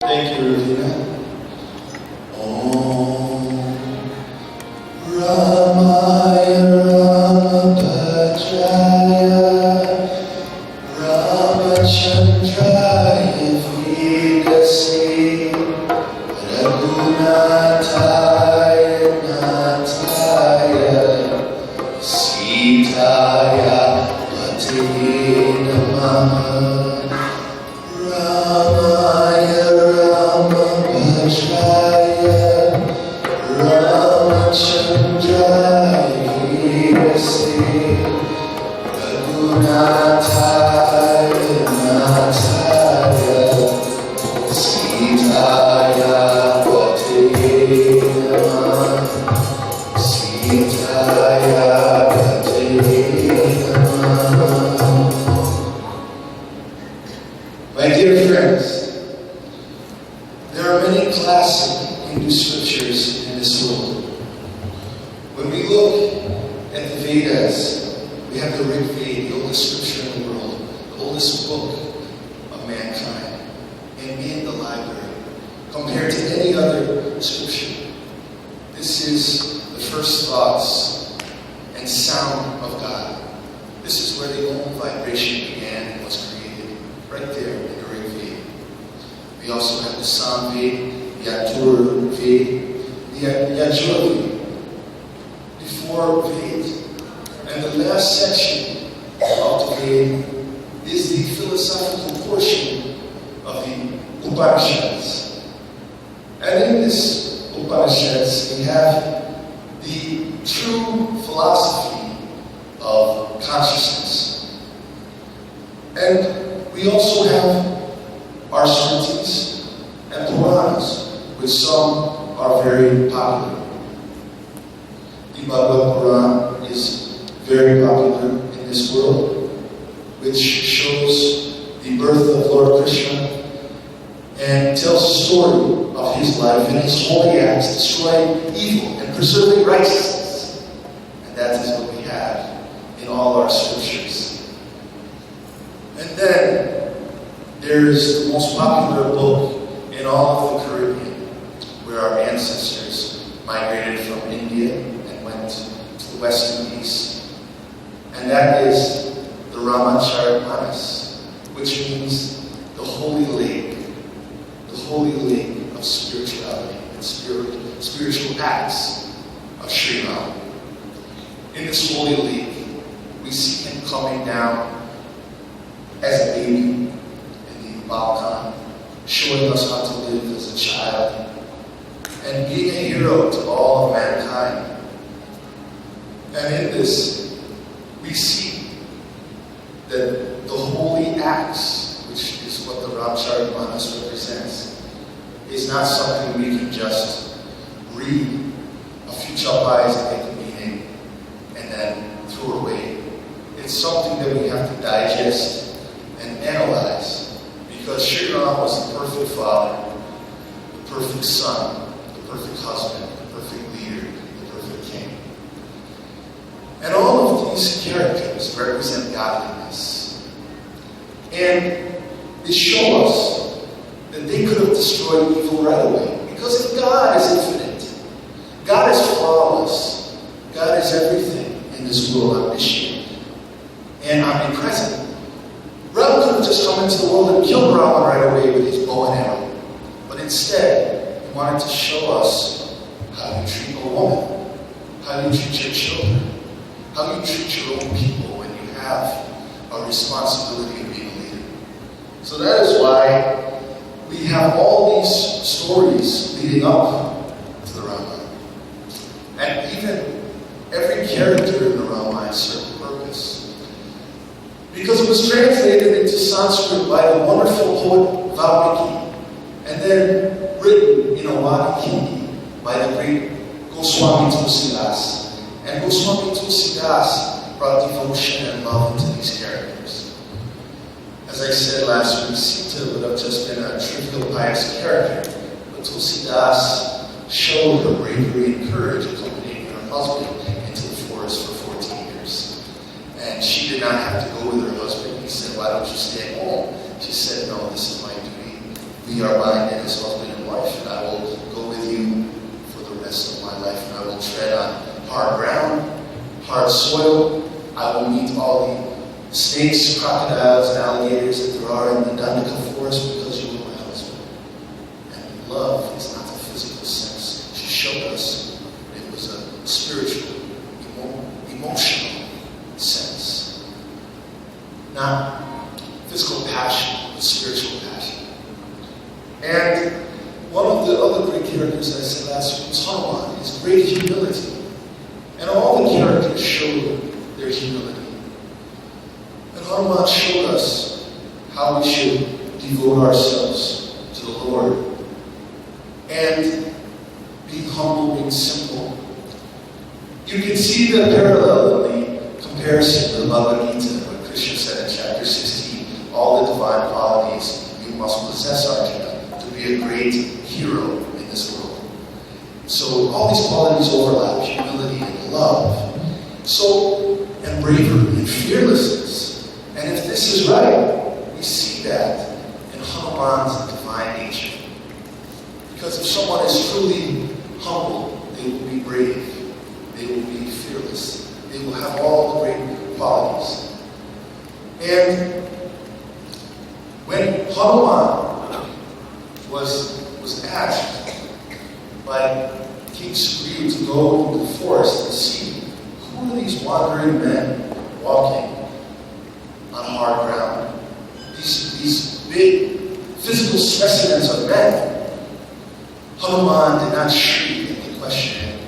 Thank you, Ravina. Om Ramaya Ramabhajaya Ramachandraya Vedasi Raghunathaya Nathaya Sitaya Patine Namaha. Ramaya Ramabhajaya Ramachandraya Vedasi Raghunathaya Nathaya Sitaya Patine Namaha. Sitaya Patine Namaha. My dear friends, there are many classic Hindu scriptures in this world. When we look at the Vedas, we have the Rig Veda, the oldest scripture in the world, the oldest book of mankind, and in the library, compared to any other scripture. This is the first thoughts and sound of God. This is where the Om vibration began and was created, right there in the Rig Veda. We also have the Sam Veda, the Atur Veda, the Yajur Veda, before Veda. And the last section of the Veda is the philosophical portion of the Upanishads. And in this Upanishads, we have the true philosophy of consciousness. And we also have our Smritis and Puranas, which some are very popular. The Bhagavad Purana is very popular in this world, which shows the birth of Lord Krishna and tells the story of his life and his holy acts, destroying evil and preserving righteousness. And that is what we have in all our scriptures. And then there's the most popular book in all of the Caribbean, where our ancestors migrated from India and went to the West Indies. And that is the Ramacharitamanus, which means the holy lake of spirituality and spiritual acts of Sri Ram. In this holy lake, we see him coming down as a baby in the Balkan, showing us how to live as a child, and being a hero to all of mankind. And in this, we see that the holy acts, which is what the Ramacharitamanus represents, is not something we can just read a few chapais and make a meaning and then throw away. It's something that we have to digest and analyze, because Sri Ram was the perfect father, the perfect son, the perfect husband, the perfect leader, the perfect king. And all of these characters represent godliness. And they show us that they could have destroyed evil right away. Because if God is infinite, God is flawless, God is everything in this world, omniscient and omnipresent, Ram could have just come into the world and killed Rama right away with his bow and arrow. But instead, he wanted to show us how you treat a woman, how you treat your children, how you treat your own people when you have a responsibility of being a leader. So that is why we have all these stories leading up to the Ramayana. And even every character in the Ramayana serves a purpose. Because it was translated into Sanskrit by the wonderful poet Valmiki, and then written in Awadi Hindi by the great Goswami Tulsidas. And Goswami Tulsidas brought devotion and love into these characters. As I said last week, Sita would have just been a trivial pious character, but Tulsidas showed her bravery and courage accompanying her husband into the forest for 14 years. And she did not have to go with her husband. He said, "Why don't you stay at home?" She said, "No, this is my duty. We We are mine and his husband and wife, and I will go with you for the rest of my life, and I will tread on hard ground, hard soil. I will meet all the snakes, crocodiles, and alligators that there are in the Dandaka forest because you are my husband. And love is not a physical sense. She showed us it was a spiritual, emotional sense. Not physical passion, but spiritual passion. And one of the other great characters that I said last week was Hanuman, his great humility. And all the characters showed their humility. And Hanuman showed us how we should devote ourselves to the Lord. And being humble, being simple. You can see the parallel in the comparison with Bhagavad Gita, what Krishna said in chapter 16. All the divine qualities you must possess, Arjuna, to be a great hero in this world. So all these qualities overlap, humility and love. So, and bravery and fearlessness. And if this is right, we see that in Hanuman's divine nature. Because if someone is truly humble, they will be brave. They will be fearless. They will have all the great qualities. And when Hanuman was asked by King Sugriva to go into the forest and see who are these wandering men walking on hard ground, these big physical specimens of men, Hanuman did not shriek at the question.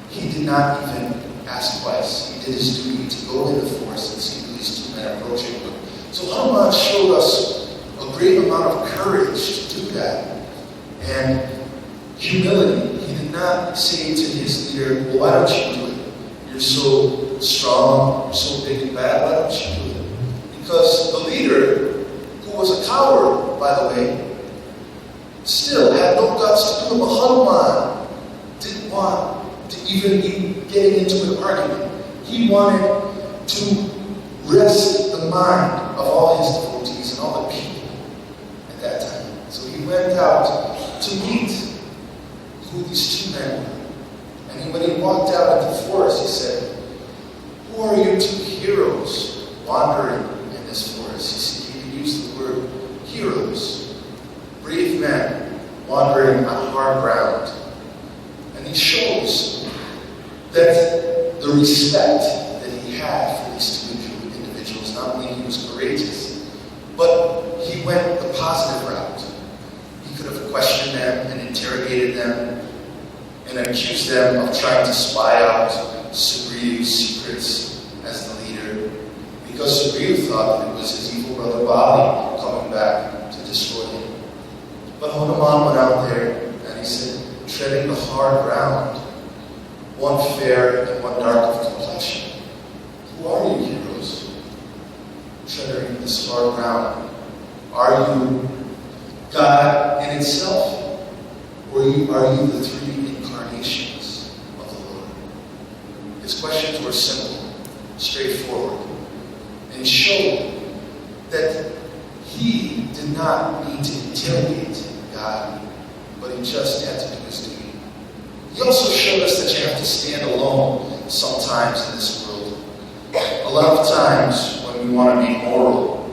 He did not even ask twice. He did his duty to go into the forest and see these two men approaching him. So Hanuman showed us a great amount of courage to do that. And humility. He did not say to his leader, well, why don't you do it? You're so strong, you're so big and bad, why don't you do it? Because the leader, who was a coward, by the way, still had no guts to do it. But Hanuman didn't want to even be getting into an argument. He wanted to rest the mind of all his devotees and all the people at that time. So he went out to meet who these two men were. And when he walked out into the forest, he said, who are you two heroes wandering in this forest? He used the word heroes, brave men wandering on hard ground. And he shows that the respect that he had for these two individuals, not only he was courageous, but he went the positive route. He could have questioned them and interrogated them and accused them of trying to spy out Sugriva's secrets as the leader, because Sugriva thought that it was his evil brother Bali coming back to destroy him. But Hanuman went out there and he said, treading the hard ground, one fair and one dark of complexion. Who are you, heroes? Treading this hard ground. Are you God in itself? Or are you the three incarnations of the Lord? His questions were simple, straightforward, and showed that he did not need to interrogate God, but he just had to do his duty. He also showed us that you have to stand alone sometimes in this world. A lot of times when we want to be moral,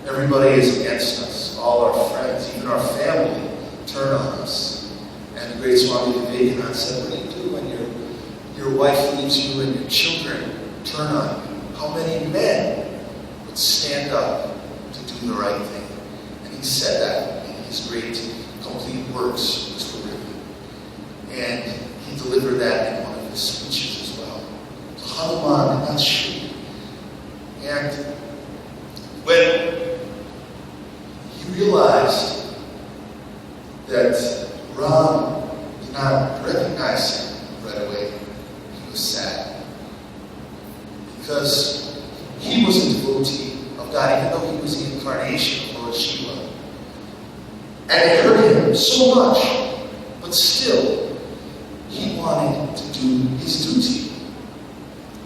everybody is against us. All our friends, even our family, turn on us. And the great Swami Vivekananda said, what do you do when your wife leaves you and your children turn on you? How many men would stand up to do the right thing? And he said that in his great complete works which were written. And he delivered that in one of his speeches as well. So Hanuman did not shoot. And when he realized that Ram did not recognize him right away, he was sad. Because he was a devotee of God, even though he was the incarnation of Lord Shiva. And it hurt him so much, but still, he wanted to do his duty.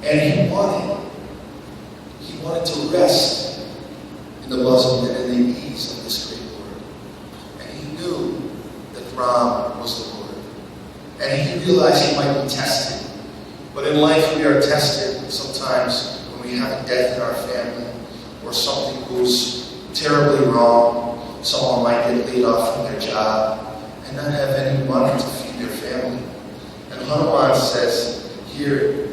And he wanted to rest in the bosom and in the ease of this great Lord. And he knew Ram was the Lord. And he realized he might be tested. But in life we are tested sometimes when we have a death in our family or something goes terribly wrong. Someone might get laid off from their job and not have any money to feed their family. And Hanuman says here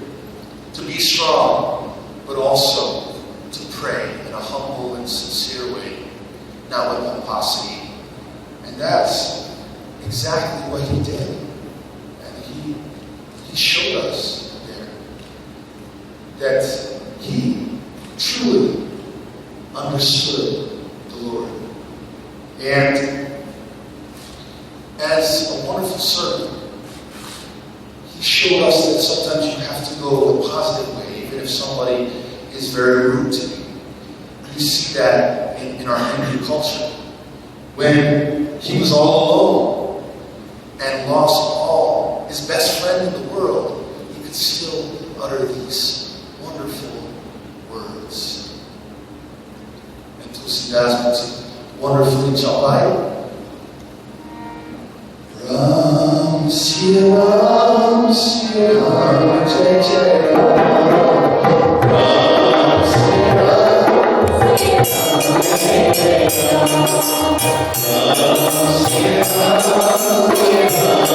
to be strong, but also to pray in a humble and sincere way, not with pomposity. And that's exactly what he did. And he showed us there that he truly understood the Lord. And as a wonderful servant, he showed us that sometimes you have to go a positive way, even if somebody is very rude to you. You see that in our Hindu culture. When he was all alone and lost all, his best friend in the world, he could still utter these wonderful words. And Tulsidas puts it wonderfully, Chapai. Ram, Sri Ram, Sri Ram, Jai Jai Ram. Ram, Sri Ram,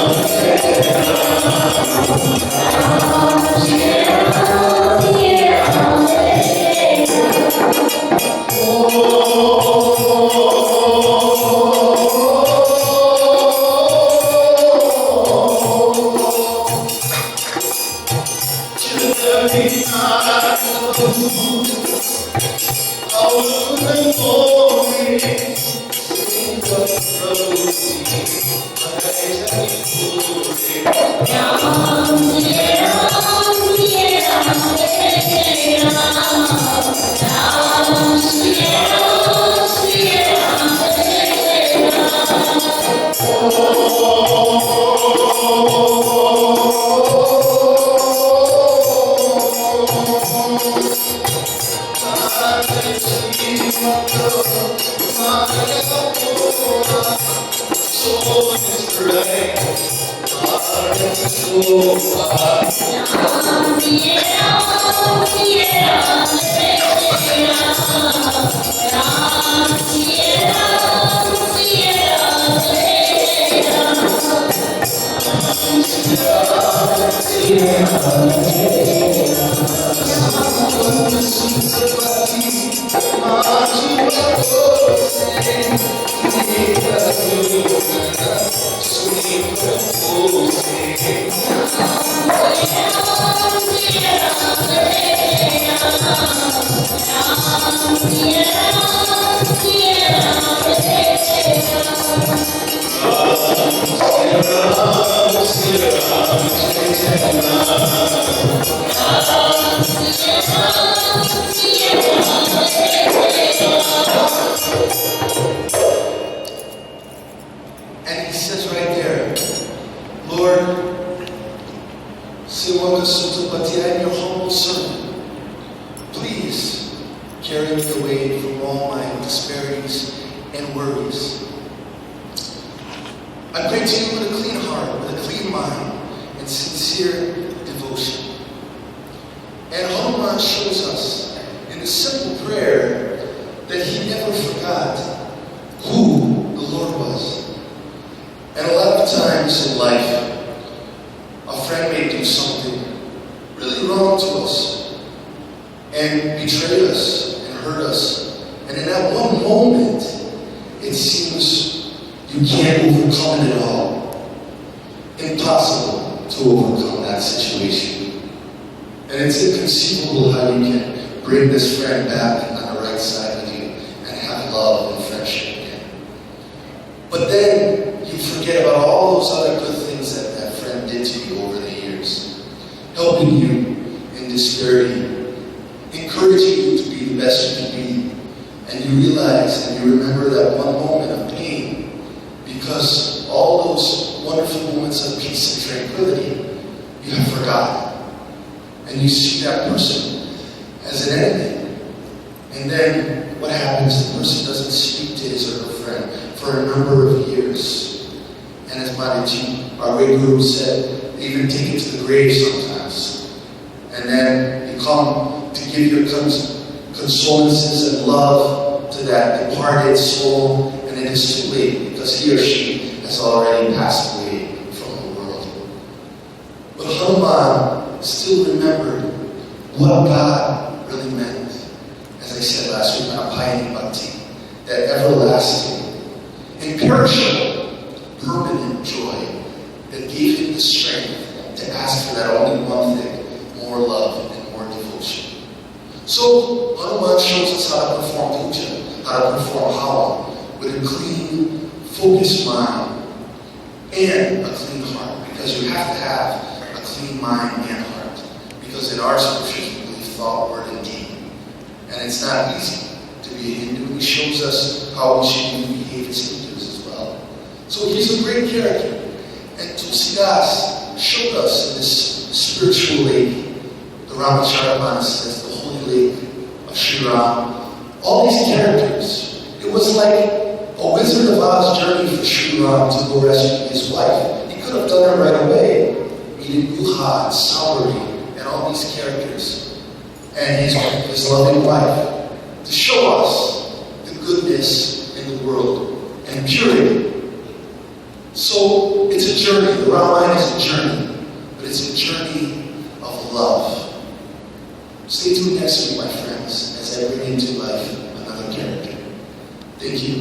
Sri Ram, Jai Jai Ram. Ram, Sri Ram, Sri Ram, Jai Jai Ram. Ram, Sri Ram, Sri Ram, Jai Jai Ram. And he says right there, Lord, I am your humble servant. Please carry me away from all my disparities and worries. I pray to you with a clean heart, with a clean mind, and sincere devotion. And Hanuman shows us in a simple prayer that he never forgot who the Lord was. And a lot of times in life, a friend may do something really wrong to us and betray us and hurt us. And in that one moment, it seems you can't overcome it at all. Impossible to overcome that situation. And it's inconceivable how you can bring this friend back on the right side of you and have love and friendship again. But then you forget about all those other good things that that friend did to you over the years. Helping you in disparity, encouraging you to be the best you can be. And you realize and you remember that one moment of pain because all those wonderful moments of peace and tranquility you have forgotten. And you see that person as an enemy. And then what happens? The person doesn't speak to his or her friend for a number of years. And as Maniji, our great guru, said, they even take it to the grave sometimes. And then you come to give your consolences and love to that departed soul, and it is too late because he or she has already passed away from the world. But Hanuman still remembered what God really meant. As I said last week, Apayani Bhakti, that everlasting, imperishable, permanent joy that gave him the strength to ask for that only one thing, more love and more devotion. So Hanuman shows us how to perform puja, how to perform hawa with a clean, focused mind and a clean heart, because you have to have a clean mind and heart. Because in our scriptures we believe thought, word, and deed. And it's not easy to be a Hindu. He shows us how we should behave as Hindus as well. So he's a great character. And Tulsidas showed us in this spiritual lake, the Ramacharamanas says, the holy lake of Sri Ram, all these characters. It was like a Wizard of Oz journey for Sri Ram to go rescue his wife. He could have done it right away, meeting Yuha and Sauri and all these characters. And his loving wife, to show us the goodness in the world and purity. So it's a journey. The Ramayana is a journey, but it's a journey of love. Stay tuned next week, my friends, as I bring into life another character. Thank you.